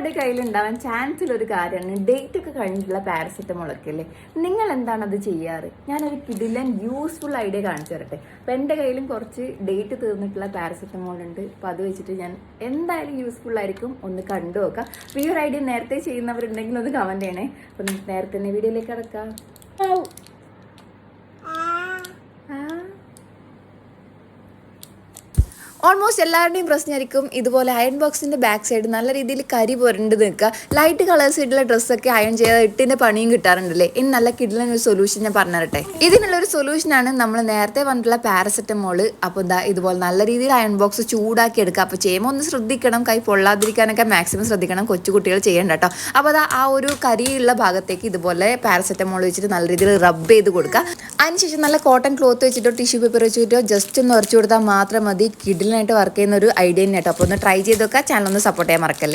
എല്ലാവരുടെയും കയ്യിലുണ്ടാവാൻ ചാൻസ് ഉള്ള ഒരു കാര്യമാണ് ഡേറ്റ് ഒക്കെ കഴിഞ്ഞിട്ടുള്ള പാരസെറ്റമോൾ ഒക്കെ അല്ലേ. നിങ്ങൾ എന്താണ് അത് ചെയ്യാറ്? ഞാനൊരു കിടിലൻ യൂസ്ഫുൾ ഐഡിയ കാണിച്ചു തരട്ടെ. അപ്പം എൻ്റെ കയ്യിലും കുറച്ച് ഡേറ്റ് തീർന്നിട്ടുള്ള പാരസെറ്റമോൾ ഉണ്ട്. അപ്പം അത് വെച്ചിട്ട് ഞാൻ എന്തായാലും യൂസ്ഫുൾ ആയിരിക്കും, ഒന്ന് കണ്ടു നോക്കാം. അപ്പോൾ ഈ ഒരു ഐഡിയ നേരത്തെ ചെയ്യുന്നവരുണ്ടെങ്കിൽ ഒന്ന് കമൻറ്റ് ചെയ്യണേ. അപ്പം നമുക്ക് നേരത്തെ തന്നെ വീഡിയോയിലേക്ക് കിടക്കാം. ഓൾമോസ്റ്റ് എല്ലാവരുടെയും പ്രശ്നമായിരിക്കും ഇതുപോലെ അയൺ ബോക്സിൻ്റെ ബാക്ക് സൈഡ് നല്ല രീതിയിൽ കരി പുരണ്ട് നിൽക്കുക. ലൈറ്റ് കളേഴ്സ് ആയിട്ടുള്ള ഡ്രസ്സൊക്കെ അയൺ ചെയ്താൽ ഇട്ടിൻ്റെ പണിയും കിട്ടാറുണ്ടല്ലേ. ഇനി നല്ല കിടിലൊരു സൊല്യൂഷൻ ഞാൻ പറഞ്ഞു തരട്ടെ. ഇതിനുള്ളൊരു സൊല്യൂഷനാണ് നമ്മൾ നേരത്തെ വന്നിട്ടുള്ള പാരസെറ്റമോൾ. അപ്പോൾ എന്താ ഇതുപോലെ നല്ല രീതിയിൽ അയൺ ബോക്സ് ചൂടാക്കി എടുക്കുക. അപ്പോൾ ചെയ്യുമ്പോൾ ഒന്ന് ശ്രദ്ധിക്കണം, കൈ പൊള്ളാതിരിക്കാനൊക്കെ മാക്സിമം ശ്രദ്ധിക്കണം. കൊച്ചു കുട്ടികൾ ചെയ്യേണ്ട കേട്ടോ. അപ്പോൾ അതാ ആ ഒരു കരിയുള്ള ഭാഗത്തേക്ക് ഇതുപോലെ പാരസെറ്റമോൾ വെച്ചിട്ട് നല്ല രീതിയിൽ റബ്ബ് ചെയ്ത് കൊടുക്കുക. അതിനുശേഷം നല്ല കോട്ടൺ ക്ലോത്ത് വെച്ചിട്ടോ ടിഷ്യൂ പേപ്പർ വെച്ചിട്ടോ ജസ്റ്റ് ഒന്ന് ഉറച്ചു കൊടുത്താൽ മാത്രം മതി. കിടിലായിട്ട് വർക്ക് ചെയ്യുന്ന ഒരു ഐഡിയ തന്നെ കേട്ടോ. അപ്പോൾ ഒന്ന് ട്രൈ ചെയ്ത് നോക്കുക. ചാനൽ ഒന്ന് സപ്പോർട്ട് ചെയ്യാൻ മറക്കല്ലേ.